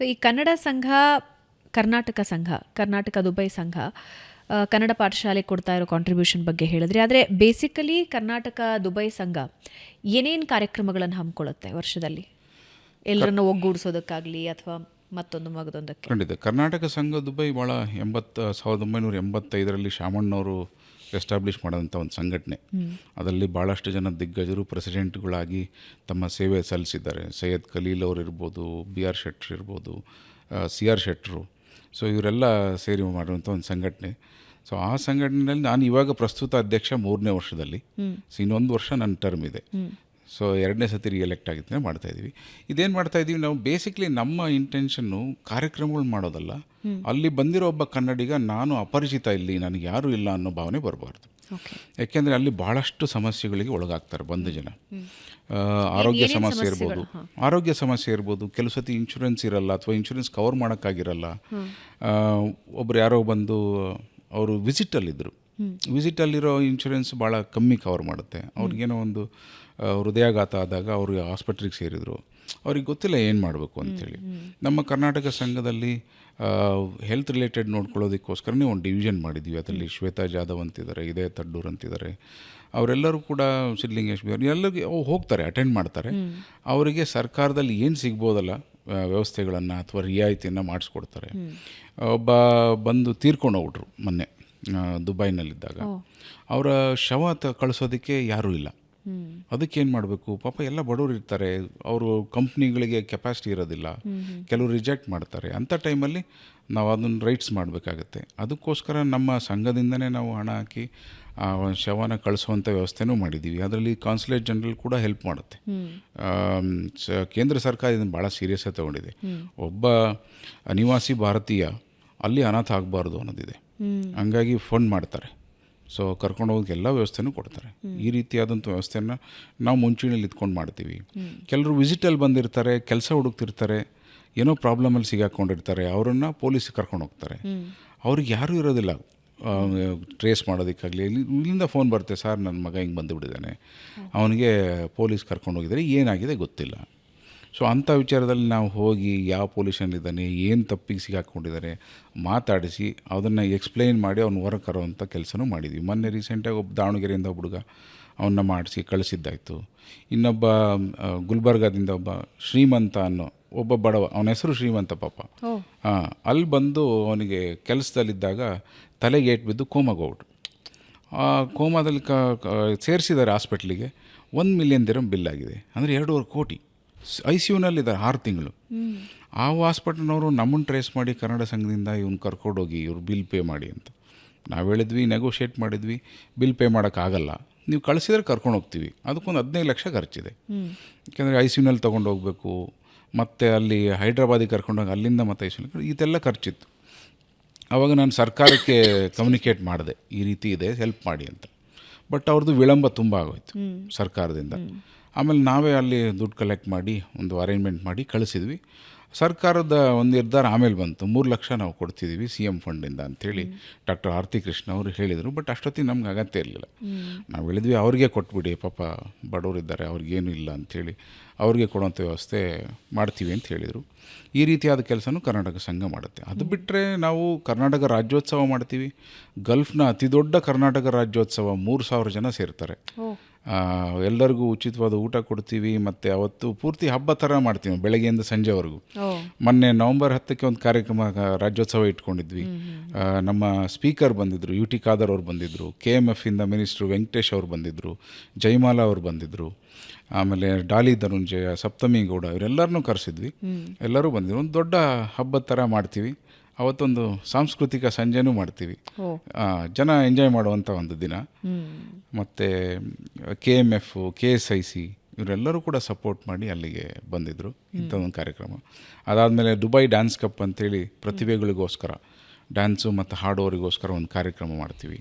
So ಈ ಕನ್ನಡ ಸಂಘ, ಕರ್ನಾಟಕ ಸಂಘ, ಕರ್ನಾಟಕ ದುಬೈ ಸಂಘ ಕನ್ನಡ ಪಾಠಶಾಲೆ ಕೊಡ್ತಾ ಇರೋ ಕಾಂಟ್ರಿಬ್ಯೂಷನ್ ಬಗ್ಗೆ ಹೇಳಿದ್ರಿ. ಆದರೆ ಬೇಸಿಕಲಿ ಕರ್ನಾಟಕ ದುಬೈ ಸಂಘ ಏನೇನು ಕಾರ್ಯಕ್ರಮಗಳನ್ನು ಹಮ್ಮಿಕೊಳ್ಳುತ್ತೆ ವರ್ಷದಲ್ಲಿ, ಎಲ್ಲರನ್ನು ಒಗ್ಗೂಡಿಸೋದಕ್ಕಾಗಲಿ ಅಥವಾ ಮತ್ತೊಂದು ಮಗದೊಂದಕ್ಕೆ? ಖಂಡಿತ. ಕರ್ನಾಟಕ ಸಂಘ ದುಬೈ ಭಾಳ 1985ರಲ್ಲಿ ಶಾಮಣ್ಣವರು ಎಸ್ಟಾಬ್ಲಿಷ್ ಮಾಡೋಂಥ ಒಂದು ಸಂಘಟನೆ. ಅದರಲ್ಲಿ ಭಾಳಷ್ಟು ಜನ ದಿಗ್ಗಜರು ಪ್ರೆಸಿಡೆಂಟ್ಗಳಾಗಿ ತಮ್ಮ ಸೇವೆ ಸಲ್ಲಿಸಿದ್ದಾರೆ. ಸೈಯದ್ ಖಲೀಲ್ ಅವರು ಇರ್ಬೋದು, BR ಶೆಟ್ರ್ ಇರ್ಬೋದು, CR ಶೆಟ್ರು. ಸೊ ಇವರೆಲ್ಲ ಸೇರಿ ಮಾಡುವಂಥ ಒಂದು ಸಂಘಟನೆ. ಸೊ ಆ ಸಂಘಟನೆಯಲ್ಲಿ ನಾನು ಇವಾಗ ಪ್ರಸ್ತುತ ಅಧ್ಯಕ್ಷ 3ನೇ ವರ್ಷದಲ್ಲಿ. ಸೊ ಇನ್ನೊಂದು ವರ್ಷ ನನ್ನ ಟರ್ಮ್ ಇದೆ. ಸೊ 2ನೇ ಸತಿ ರಿಎಲೆಕ್ಟ್ ಆಗಿದ್ದೇನೆ, ಮಾಡ್ತಾಯಿದ್ದೀವಿ. ಇದೇನು ಮಾಡ್ತಾಯಿದ್ದೀವಿ ನಾವು, ಬೇಸಿಕ್ಲಿ ನಮ್ಮ ಇಂಟೆನ್ಷನ್ನು ಕಾರ್ಯಕ್ರಮಗಳು ಮಾಡೋದಲ್ಲ. ಅಲ್ಲಿ ಬಂದಿರೋ ಒಬ್ಬ ಕನ್ನಡಿಗ ನಾನು ಅಪರಿಚಿತ, ಇಲ್ಲಿ ನನಗೆ ಯಾರೂ ಇಲ್ಲ ಅನ್ನೋ ಭಾವನೆ ಬರಬಾರ್ದು. ಯಾಕೆಂದರೆ ಅಲ್ಲಿ ಭಾಳಷ್ಟು ಸಮಸ್ಯೆಗಳಿಗೆ ಒಳಗಾಗ್ತಾರೆ ಬಂದ ಜನ. ಆರೋಗ್ಯ ಸಮಸ್ಯೆ ಇರ್ಬೋದು, ಕೆಲವು ಸತಿ ಇನ್ಶೂರೆನ್ಸ್ ಇರಲ್ಲ ಅಥವಾ ಇನ್ಶೂರೆನ್ಸ್ ಕವರ್ ಮಾಡೋಕ್ಕಾಗಿರಲ್ಲ. ಒಬ್ರು ಯಾರೋ ಬಂದು ಅವರು ವಿಸಿಟಲ್ಲಿರೋ ಇನ್ಶೂರೆನ್ಸ್ ಭಾಳ ಕಮ್ಮಿ ಕವರ್ ಮಾಡುತ್ತೆ. ಅವ್ರಿಗೇನೋ ಒಂದು ಹೃದಯಾಘಾತ ಆದಾಗ ಅವರು ಆಸ್ಪತ್ರೆಗೆ ಸೇರಿದರು, ಅವ್ರಿಗೆ ಗೊತ್ತಿಲ್ಲ ಏನು ಮಾಡಬೇಕು ಅಂಥೇಳಿ. ನಮ್ಮ ಕರ್ನಾಟಕ ಸಂಘದಲ್ಲಿ ಹೆಲ್ತ್ ರಿಲೇಟೆಡ್ ನೋಡ್ಕೊಳ್ಳೋದಕ್ಕೋಸ್ಕರನೇ ಒಂದು ಡಿವಿಷನ್ ಮಾಡಿದ್ವಿ. ಅದರಲ್ಲಿ ಶ್ವೇತಾ ಜಾಧವ್ ಅಂತಿದ್ದಾರೆ, ಇದೇ ತಡ್ಡೂರ್ ಅಂತಿದ್ದಾರೆ. ಅವರೆಲ್ಲರೂ ಕೂಡ ಸಿದ್ಧಲಿಂಗೇಶ್ ಬಿಹಾರ್ ಎಲ್ಲರಿಗೆ ಹೋಗ್ತಾರೆ, ಅಟೆಂಡ್ ಮಾಡ್ತಾರೆ. ಅವರಿಗೆ ಸರ್ಕಾರದಲ್ಲಿ ಏನು ಸಿಗ್ಬೋದಲ್ಲ ವ್ಯವಸ್ಥೆಗಳನ್ನು ಅಥವಾ ರಿಯಾಯಿತಿಯನ್ನು ಮಾಡಿಸ್ಕೊಡ್ತಾರೆ. ಒಬ್ಬ ಬಂದು ತೀರ್ಕೊಂಡು ಹೋಗ್ಬಿಟ್ರು ಮೊನ್ನೆ ದುಬೈನಲ್ಲಿದ್ದಾಗ. ಅವರ ಶವ ಕಳಿಸೋದಕ್ಕೆ ಯಾರೂ ಇಲ್ಲ. ಅದಕ್ಕೇನು ಮಾಡಬೇಕು? ಪಾಪ ಎಲ್ಲ ಬಡವರು ಇರ್ತಾರೆ, ಅವರು ಕಂಪ್ನಿಗಳಿಗೆ ಕೆಪಾಸಿಟಿ ಇರೋದಿಲ್ಲ, ಕೆಲವರು ರಿಜೆಕ್ಟ್ ಮಾಡ್ತಾರೆ. ಅಂಥ ಟೈಮಲ್ಲಿ ನಾವು ಅದನ್ನು ರೈಟ್ಸ್ ಮಾಡಬೇಕಾಗತ್ತೆ. ಅದಕ್ಕೋಸ್ಕರ ನಮ್ಮ ಸಂಘದಿಂದನೇ ನಾವು ಹಣ ಹಾಕಿ ಆ ಶವನ ಕಳಿಸುವಂಥ ವ್ಯವಸ್ಥೆನೂ ಮಾಡಿದ್ದೀವಿ. ಅದರಲ್ಲಿ ಕಾನ್ಸುಲೇಟ್ ಜನರಲ್ ಕೂಡ ಹೆಲ್ಪ್ ಮಾಡುತ್ತೆ. ಕೇಂದ್ರ ಸರ್ಕಾರ ಇದನ್ನು ಭಾಳ ಸೀರಿಯಸ್ಸಾಗಿ ತೊಗೊಂಡಿದೆ. ಒಬ್ಬ ಅನಿವಾಸಿ ಭಾರತೀಯ ಅಲ್ಲಿ ಅನಾಥ ಆಗಬಾರ್ದು ಅನ್ನೋದಿದೆ. ಹಂಗಾಗಿ ಫಂಡ್ ಮಾಡ್ತಾರೆ. ಸೊ ಕರ್ಕೊಂಡು ಹೋಗೋಕ್ಕೆ ಎಲ್ಲ ವ್ಯವಸ್ಥೆನೂ ಕೊಡ್ತಾರೆ. ಈ ರೀತಿಯಾದಂಥ ವ್ಯವಸ್ಥೆಯನ್ನು ನಾವು ಮುಂಚೂಣಿಯಲ್ಲಿ ಇದ್ಕೊಂಡು ಮಾಡ್ತೀವಿ. ಕೆಲವರು ವಿಸಿಟಲ್ಲಿ ಬಂದಿರ್ತಾರೆ, ಕೆಲಸ ಹುಡುಕ್ತಿರ್ತಾರೆ, ಏನೋ ಪ್ರಾಬ್ಲಮಲ್ಲಿ ಸಿಗಾಕೊಂಡಿರ್ತಾರೆ, ಅವರನ್ನು ಪೊಲೀಸಿಗೆ ಕರ್ಕೊಂಡು ಹೋಗ್ತಾರೆ. ಅವ್ರಿಗೆ ಯಾರೂ ಇರೋದಿಲ್ಲ ಟ್ರೇಸ್ ಮಾಡೋದಕ್ಕಾಗಲಿ. ಇಲ್ಲಿಂದ ಫೋನ್ ಬರುತ್ತೆ, ಸರ್ ನನ್ನ ಮಗ ಹಿಂಗೆ ಬಂದುಬಿಟ್ಟಿದ್ದಾನೆ, ಅವನಿಗೆ ಪೊಲೀಸ್ ಕರ್ಕೊಂಡು ಹೋಗಿದ್ದಾರೆ, ಏನಾಗಿದೆ ಗೊತ್ತಿಲ್ಲ. ಸೊ ಅಂಥ ವಿಚಾರದಲ್ಲಿ ನಾವು ಹೋಗಿ ಯಾವ ಪೊಲೀಸಲ್ಲಿದ್ದಾನೆ, ಏನು ತಪ್ಪಿಗೆ ಸಿಗಾಕೊಂಡಿದ್ದಾರೆ ಮಾತಾಡಿಸಿ ಅದನ್ನು ಎಕ್ಸ್ಪ್ಲೈನ್ ಮಾಡಿ ಅವ್ನು ಹೊರಗೆ ಕರೋವಂಥ ಕೆಲಸನೂ ಮಾಡಿದ್ವಿ. ಮೊನ್ನೆ ರೀಸೆಂಟಾಗಿ ಒಬ್ಬ ದಾವಣಗೆರೆಯಿಂದ ಒಬ್ಬ ಹುಡುಗ ಅವನ್ನ ಮಾಡಿಸಿ ಕಳಿಸಿದ್ದಾಯಿತು. ಇನ್ನೊಬ್ಬ ಗುಲ್ಬರ್ಗಾದಿಂದ ಒಬ್ಬ ಶ್ರೀಮಂತ ಅನ್ನೋ ಒಬ್ಬ ಬಡವ, ಅವನ ಹೆಸರು ಶ್ರೀಮಂತ ಪಾಪ. ಅಲ್ಲಿ ಬಂದು ಅವನಿಗೆ ಕೆಲಸದಲ್ಲಿದ್ದಾಗ ತಲೆಗೆ ಏಟು ಬಿದ್ದು ಕೋಮಾಗೆ ಹೋಗ್ಬಿಟ್ರು. ಆ ಕೋಮಾದಲ್ಲಿ ಸೇರಿಸಿದ್ದಾರೆ ಹಾಸ್ಪಿಟ್ಲಿಗೆ. 1 ಮಿಲಿಯನ್ ದಿರಂ ಬಿಲ್ ಆಗಿದೆ, ಅಂದರೆ 2.5 ಕೋಟಿ. ICUನಲ್ಲಿದ್ದಾರೆ 6 ತಿಂಗಳು. ಆ ಹಾಸ್ಪಿಟಲ್ನವರು ನಮ್ಮನ್ನು ಟ್ರೇಸ್ ಮಾಡಿ ಕನ್ನಡ ಸಂಘದಿಂದ ಇವ್ನು ಕರ್ಕೊಂಡೋಗಿ ಇವ್ರು ಬಿಲ್ ಪೇ ಮಾಡಿ ಅಂತ ನಾವು ಹೇಳಿದ್ವಿ, ನೆಗೋಷಿಯೇಟ್ ಮಾಡಿದ್ವಿ. ಬಿಲ್ ಪೇ ಮಾಡೋಕ್ಕಾಗಲ್ಲ, ನೀವು ಕಳಿಸಿದ್ರೆ ಕರ್ಕೊಂಡು ಹೋಗ್ತೀವಿ. ಅದಕ್ಕೊಂದು 15 ಲಕ್ಷ ಖರ್ಚಿದೆ. ಯಾಕೆಂದರೆ ICUನಲ್ಲಿ ತೊಗೊಂಡು ಹೋಗಬೇಕು, ಮತ್ತು ಅಲ್ಲಿ ಹೈದ್ರಾಬಾದಿಗೆ ಕರ್ಕೊಂಡೋಗಿ ಅಲ್ಲಿಂದ ಮತ್ತು ICU ಇದೆಲ್ಲ ಖರ್ಚಿತ್ತು. ಆವಾಗ ನಾನು ಸರ್ಕಾರಕ್ಕೆ ಕಮ್ಯುನಿಕೇಟ್ ಮಾಡಿದೆ, ಈ ರೀತಿ ಇದೆ, ಹೆಲ್ಪ್ ಮಾಡಿ ಅಂತ. ಬಟ್ ಅವ್ರದ್ದು ವಿಳಂಬ ತುಂಬ ಆಗೋಯ್ತು ಸರ್ಕಾರದಿಂದ. ಆಮೇಲೆ ನಾವೇ ಅಲ್ಲಿ ದುಡ್ಡು ಕಲೆಕ್ಟ್ ಮಾಡಿ ಒಂದು ಅರೇಂಜ್ಮೆಂಟ್ ಮಾಡಿ ಕಳಿಸಿದ್ವಿ. ಸರ್ಕಾರದ ಒಂದು ನಿರ್ಧಾರ ಆಮೇಲೆ ಬಂತು, 3 ಲಕ್ಷ ನಾವು ಕೊಡ್ತಿದ್ದೀವಿ CM ಫಂಡಿಂದ ಅಂಥೇಳಿ ಡಾಕ್ಟರ್ ಆರತಿ ಕೃಷ್ಣ ಅವರು ಹೇಳಿದರು. ಬಟ್ ಅಷ್ಟೊತ್ತಿಗೆ ನಮ್ಗೆ ಅಗತ್ಯ ಇರಲಿಲ್ಲ. ನಾವು ಹೇಳಿದ್ವಿ ಅವ್ರಿಗೆ ಕೊಟ್ಬಿಡಿ, ಪಾಪ ಬಡವರಿದ್ದಾರೆ, ಅವ್ರಿಗೇನು ಇಲ್ಲ ಅಂಥೇಳಿ ಅವ್ರಿಗೆ ಕೊಡುವಂಥ ವ್ಯವಸ್ಥೆ ಮಾಡ್ತೀವಿ ಅಂತ ಹೇಳಿದರು. ಈ ರೀತಿಯಾದ ಕೆಲಸನೂ ಕರ್ನಾಟಕ ಸಂಘ ಮಾಡುತ್ತೆ. ಅದು ಬಿಟ್ಟರೆ ನಾವು ಕರ್ನಾಟಕ ರಾಜ್ಯೋತ್ಸವ ಮಾಡ್ತೀವಿ. ಗಲ್ಫ್ನ ಅತಿ ದೊಡ್ಡ ಕರ್ನಾಟಕ ರಾಜ್ಯೋತ್ಸವ, 3,000 ಜನ ಸೇರ್ತಾರೆ. ಎಲ್ಲರಿಗೂ ಉಚಿತವಾದ ಊಟ ಕೊಡ್ತೀವಿ. ಮತ್ತು ಅವತ್ತು ಪೂರ್ತಿ ಹಬ್ಬ ಥರ ಮಾಡ್ತೀವಿ, ಬೆಳಗ್ಗೆಯಿಂದ ಸಂಜೆವರೆಗೂ. ಮೊನ್ನೆ ನವಂಬರ್ 10ಕ್ಕೆ ಒಂದು ಕಾರ್ಯಕ್ರಮ ರಾಜ್ಯೋತ್ಸವ ಇಟ್ಕೊಂಡಿದ್ವಿ. ನಮ್ಮ ಸ್ಪೀಕರ್ ಬಂದಿದ್ದರು, UT ಖಾದರ್ ಅವ್ರು ಬಂದಿದ್ದರು, KMFಯಿಂದ ಮಿನಿಸ್ಟ್ರು ವೆಂಕಟೇಶ್ ಅವ್ರು ಬಂದಿದ್ದರು, ಜಯಮಾಲಾ ಅವ್ರು ಬಂದಿದ್ದರು, ಆಮೇಲೆ ಡಾಲಿ ಧನುಂಜಯ, ಸಪ್ತಮಿ ಗೌಡ, ಇವರೆಲ್ಲರನ್ನೂ ಕರೆಸಿದ್ವಿ. ಎಲ್ಲರೂ ಬಂದಿದ್ರು. ಒಂದು ದೊಡ್ಡ ಹಬ್ಬದ ಥರ ಮಾಡ್ತೀವಿ. ಅವತ್ತೊಂದು ಸಾಂಸ್ಕೃತಿಕ ಸಂಜೆನೂ ಮಾಡ್ತೀವಿ, ಜನ ಎಂಜಾಯ್ ಮಾಡುವಂಥ ಒಂದು ದಿನ. ಮತ್ತು KMF, KSIC ಇವರೆಲ್ಲರೂ ಕೂಡ ಸಪೋರ್ಟ್ ಮಾಡಿ ಅಲ್ಲಿಗೆ ಬಂದಿದ್ದರು. ಇಂಥ ಒಂದು ಕಾರ್ಯಕ್ರಮ ಅದಾದಮೇಲೆ ದುಬೈ ಡ್ಯಾನ್ಸ್ ಕಪ್ ಅಂತೇಳಿ ಪ್ರತಿಭೆಗಳಿಗೋಸ್ಕರ ಡ್ಯಾನ್ಸು ಮತ್ತು ಹಾಡೋರಿಗೋಸ್ಕರ ಒಂದು ಕಾರ್ಯಕ್ರಮ ಮಾಡ್ತೀವಿ.